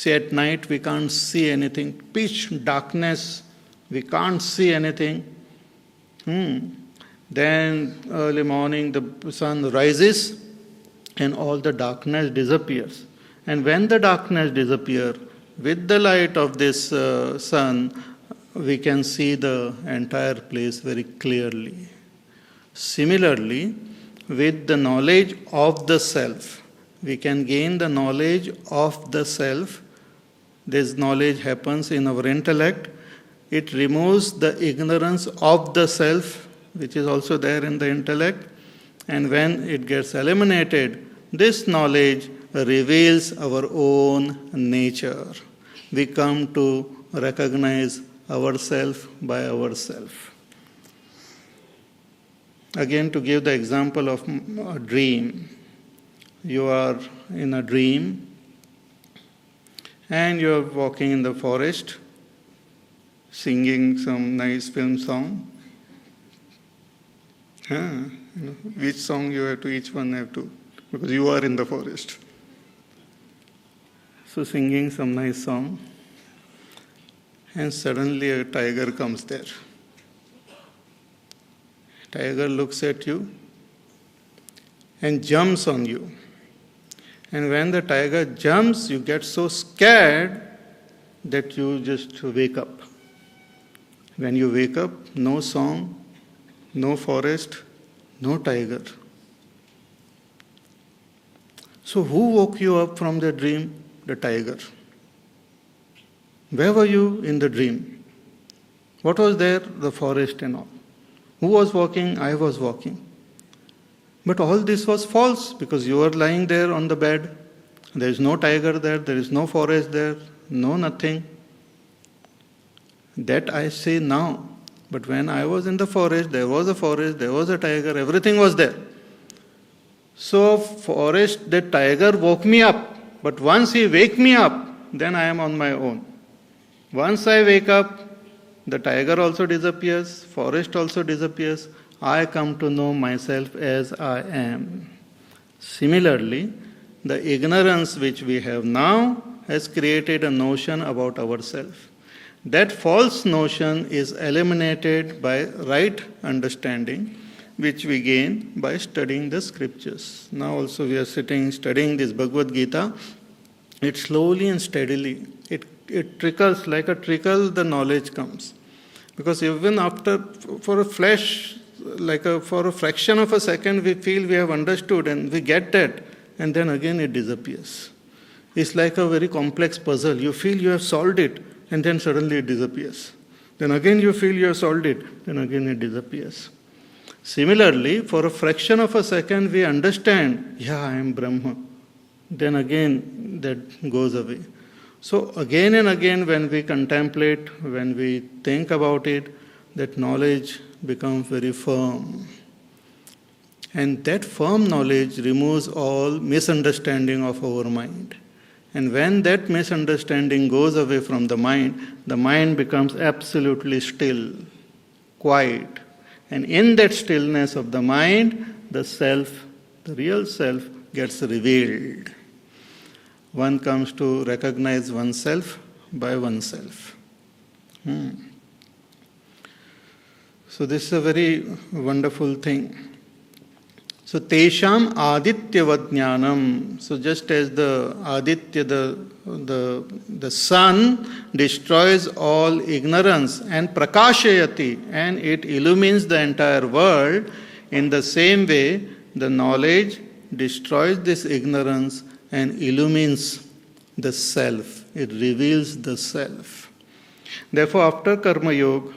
See, at night we can't see anything. Pitch darkness, we can't see anything. Then early morning the sun rises and all the darkness disappears. And when the darkness disappears, with the light of this sun, we can see the entire place very clearly. Similarly, with the knowledge of the self, we can gain the knowledge of the self. This knowledge happens in our intellect. It removes the ignorance of the self, which is also there in the intellect. And when it gets eliminated, this knowledge reveals our own nature. We come to recognize ourselves by ourselves. Again, to give the example of a dream. You are in a dream and you are walking in the forest, singing some nice film song. Which song you have to, each one have to, because you are in the forest. So singing some nice song, and suddenly a tiger comes there. Tiger looks at you and jumps on you. And when the tiger jumps, you get so scared that you just wake up. When you wake up, no song, no forest, no tiger. So who woke you up from the dream? The tiger. Where were you in the dream? What was there? The forest and all. Who was walking? I was walking. But all this was false because you were lying there on the bed. There is no tiger there, there is no forest there, no nothing. That I say now. But when I was in the forest, there was a tiger, everything was there. So forest, the tiger woke me up. But once he wake me up, then I am on my own. Once I wake up, the tiger also disappears, forest also disappears. I come to know myself as I am. Similarly, the ignorance which we have now has created a notion about ourselves. That false notion is eliminated by right understanding, which we gain by studying the scriptures. Now also we are sitting studying this Bhagavad Gita. It slowly and steadily, it trickles, like a trickle the knowledge comes. Because even after, for a flash, for a fraction of a second we feel we have understood and we get that, and then again it disappears. It's like a very complex puzzle. You feel you have solved it, and then suddenly it disappears. Then again you feel you have solved it, then again it disappears. Similarly, for a fraction of a second we understand, I am Brahma. Then again that goes away. So again and again when we contemplate, when we think about it, that knowledge becomes very firm. And that firm knowledge removes all misunderstanding of our mind. And when that misunderstanding goes away from the mind becomes absolutely still, quiet. And in that stillness of the mind, the self, the real self, gets revealed. One comes to recognize oneself by oneself. So this is a very wonderful thing. So tesham adityavad jnanam. So just as the aditya, the sun destroys all ignorance and prakashayati, and it illumines the entire world, in the same way the knowledge destroys this ignorance and illumines the self. It reveals the self. Therefore, after Karma Yoga,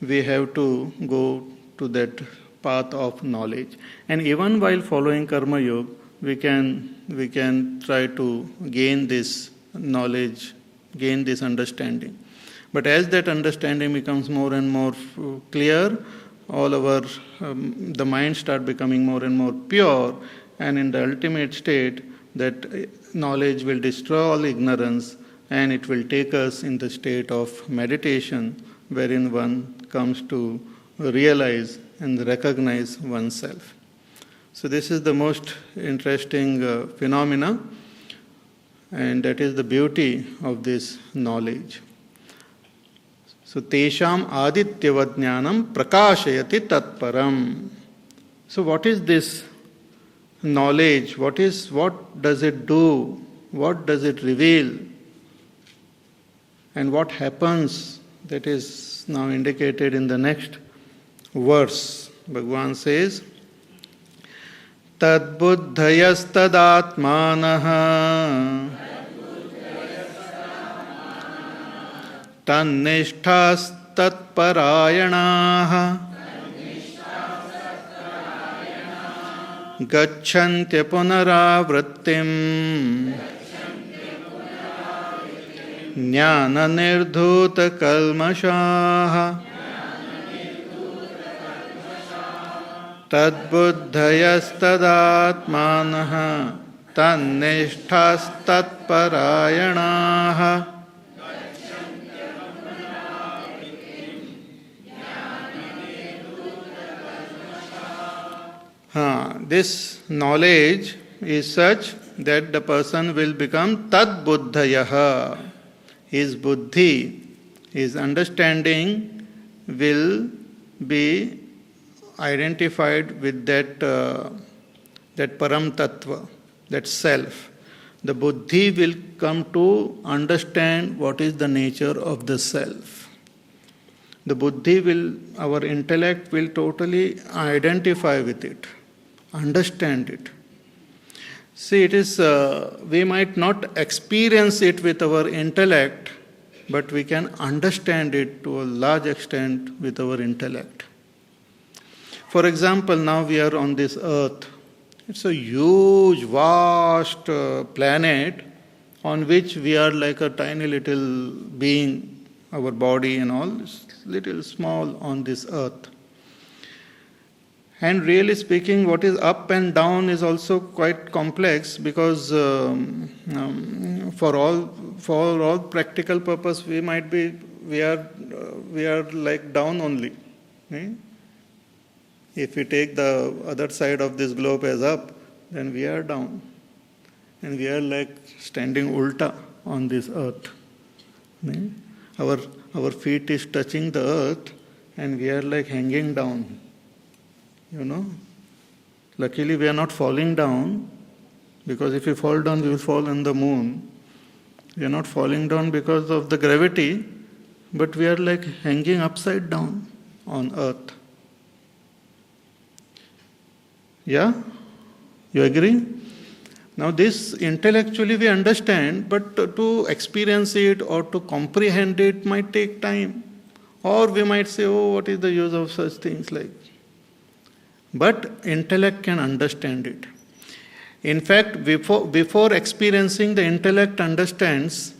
we have to go to that path of knowledge. And even while following Karma Yoga, we can try to gain this knowledge, gain this understanding. But as that understanding becomes more and more clear, the mind start becoming more and more pure, and in the ultimate state, that knowledge will destroy all ignorance, and it will take us in the state of meditation, wherein one comes to realize and recognize oneself. So this is the most interesting phenomena. And that is the beauty of this knowledge. So, tesham adityavad jnanam prakashayati tatparam. So, what is this knowledge? What does it do? What does it reveal? And what happens? That is now indicated in the next verse. Bhagavan says, Tad buddhayastadaatmanaha tannishthastatparayanaha gacchantya punaravrittim jnana nirdhuta kalmashaha tadbuddhayastadaatmanaha tannishthastatparayanaha. This knowledge is such that the person will become tad buddhayaha. His buddhi, his understanding will be identified with that param tattva, that self. The buddhi will come to understand what is the nature of the self. The buddhi will, our intellect will totally identify with it, understand it. See, it is, we might not experience it with our intellect, but we can understand it to a large extent with our intellect. For example, now we are on this earth. It's a huge, vast planet on which we are like a tiny little being, our body and all, is little small on this earth. And really speaking, what is up and down is also quite complex because for all practical purpose, we are like down only. Right? If we take the other side of this globe as up, then we are down. And we are like standing ulta on this earth. Right? Our feet is touching the earth and we are like hanging down. You know, luckily we are not falling down, because if we fall down, we will fall on the moon. We are not falling down because of the gravity, but we are like hanging upside down on earth. Yeah? You agree? Now this intellectually we understand, but to experience it or to comprehend it might take time. Or we might say, oh, what is the use of such things like? But intellect can understand it. In fact, before experiencing, the intellect understands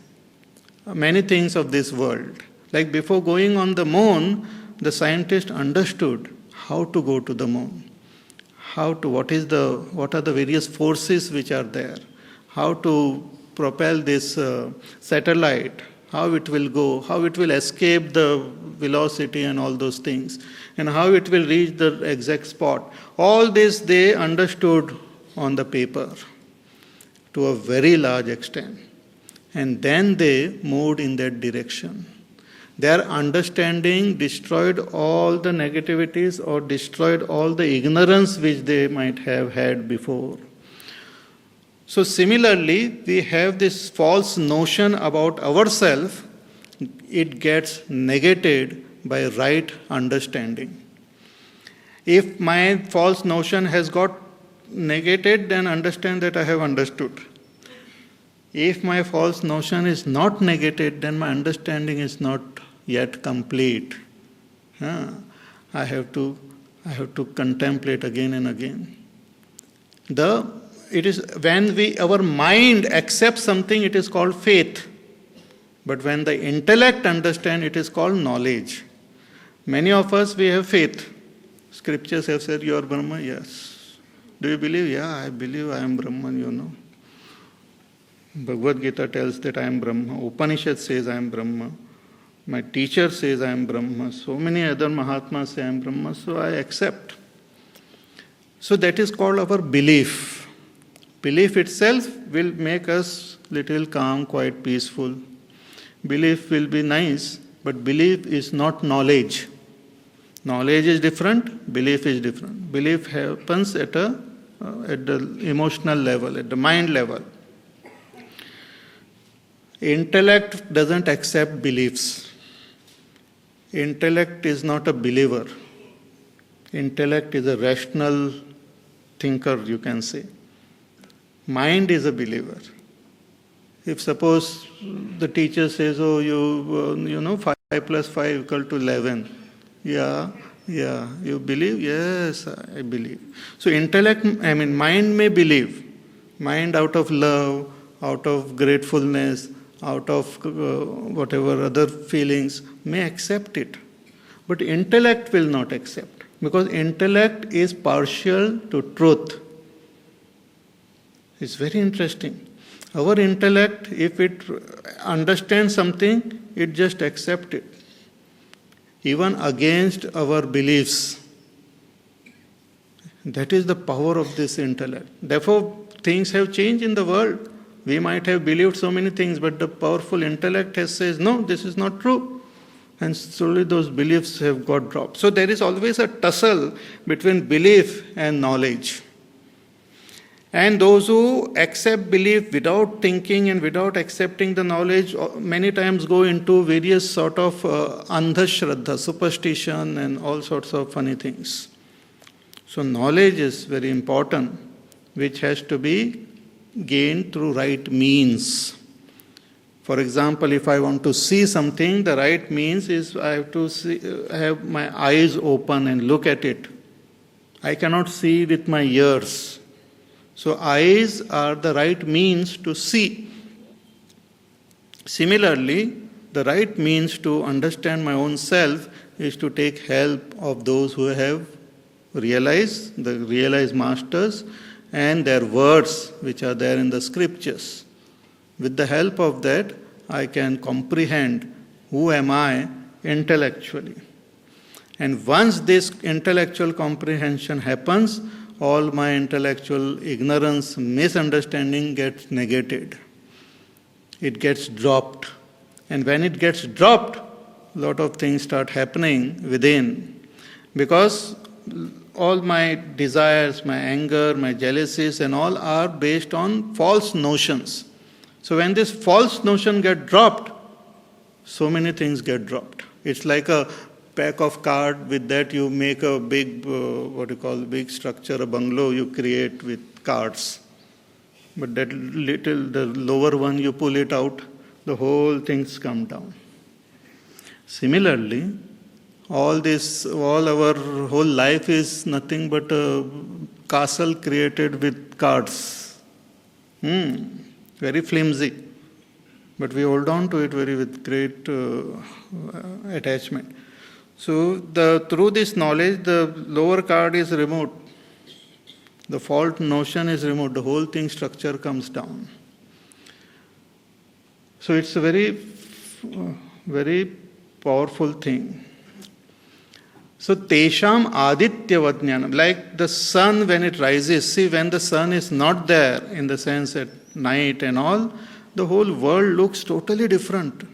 many things of this world. Like before going on the moon, the scientist understood how to go to the moon. What are the various forces which are there, how to propel this satellite, how it will go, how it will escape the velocity and all those things, and how it will reach the exact spot. All this they understood on the paper to a very large extent. And then they moved in that direction. Their understanding destroyed all the negativities or destroyed all the ignorance which they might have had before. So similarly, we have this false notion about ourselves. It gets negated by right understanding. If my false notion has got negated, then understand that I have understood. If my false notion is not negated, then my understanding is not yet complete. I have to contemplate again and again. It is when our mind accepts something, it is called faith. But when the intellect understands, it is called knowledge. Many of us, we have faith. Scriptures have said, you are Brahma, yes. Do you believe? Yeah, I believe I am Brahman, you know. Bhagavad Gita tells that I am Brahma. Upanishad says I am Brahma. My teacher says I am Brahma. So many other Mahatmas say I am Brahma, so I accept. So that is called our belief. Belief itself will make us little calm, quite peaceful. Belief will be nice, but belief is not knowledge. Knowledge is different, belief is different. Belief happens at the emotional level, at the mind level. Intellect doesn't accept beliefs. Intellect is not a believer. Intellect is a rational thinker, you can say. Mind is a believer. If suppose the teacher says, oh, you know, 5 plus 5 equal to 11. Yeah, you believe? Yes, I believe. So mind may believe. Mind out of love, out of gratefulness, out of whatever other feelings may accept it. But intellect will not accept. Because intellect is partial to truth. It's very interesting. Our intellect, if it understands something, it just accepts it. Even against our beliefs. That is the power of this intellect. Therefore, things have changed in the world. We might have believed so many things, but the powerful intellect says, no, this is not true. And slowly those beliefs have got dropped. So there is always a tussle between belief and knowledge. And those who accept belief without thinking and without accepting the knowledge many times go into various sort of andhashraddha, superstition and all sorts of funny things. So knowledge is very important, which has to be gained through right means. For example, if I want to see something, the right means is I have to have my eyes open and look at it. I cannot see with my ears. So eyes are the right means to see. Similarly, the right means to understand my own self is to take help of those who have realized, the realized masters, and their words which are there in the scriptures. With the help of that, I can comprehend who am I intellectually. And once this intellectual comprehension happens, all my intellectual ignorance, misunderstanding gets negated. It gets dropped. And when it gets dropped, a lot of things start happening within. Because all my desires, my anger, my jealousies and all are based on false notions. So when this false notion gets dropped, so many things get dropped. It's like a pack of cards. With that you make a big, big structure, a bungalow you create with cards. But that the lower one, you pull it out, the whole things come down. Similarly, all our whole life is nothing but a castle created with cards. Very flimsy. But we hold on to it with great attachment. So through this knowledge, the lower card is removed. The fault notion is removed. The whole thing structure comes down. So it's a very, very powerful thing. So tesham adityavat jnanam, like the sun when it rises. See, when the sun is not there, in the sense at night and all, the whole world looks totally different.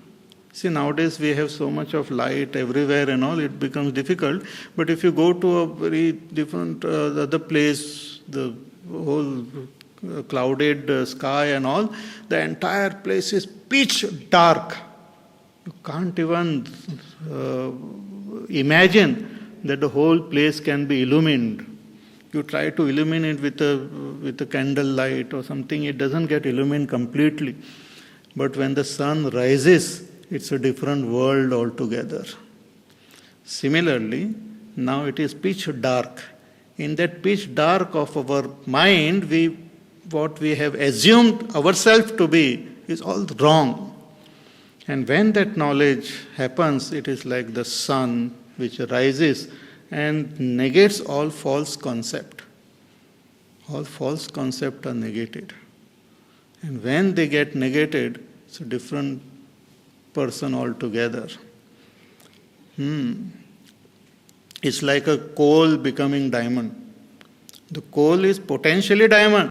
See, nowadays we have so much of light everywhere and all, it becomes difficult. But if you go to a very different other place, the whole clouded sky and all, the entire place is pitch dark. You can't even imagine that the whole place can be illumined. You try to illuminate with a candle light or something, it doesn't get illumined completely. But when the sun rises, it's a different world altogether. Similarly, now it is pitch dark. In that pitch dark of our mind, what we have assumed ourselves to be is all wrong. And when that knowledge happens, it is like the sun which rises and negates all false concept. All false concepts are negated. And when they get negated, it's a different person altogether. It's like a coal becoming diamond. The coal is potentially diamond,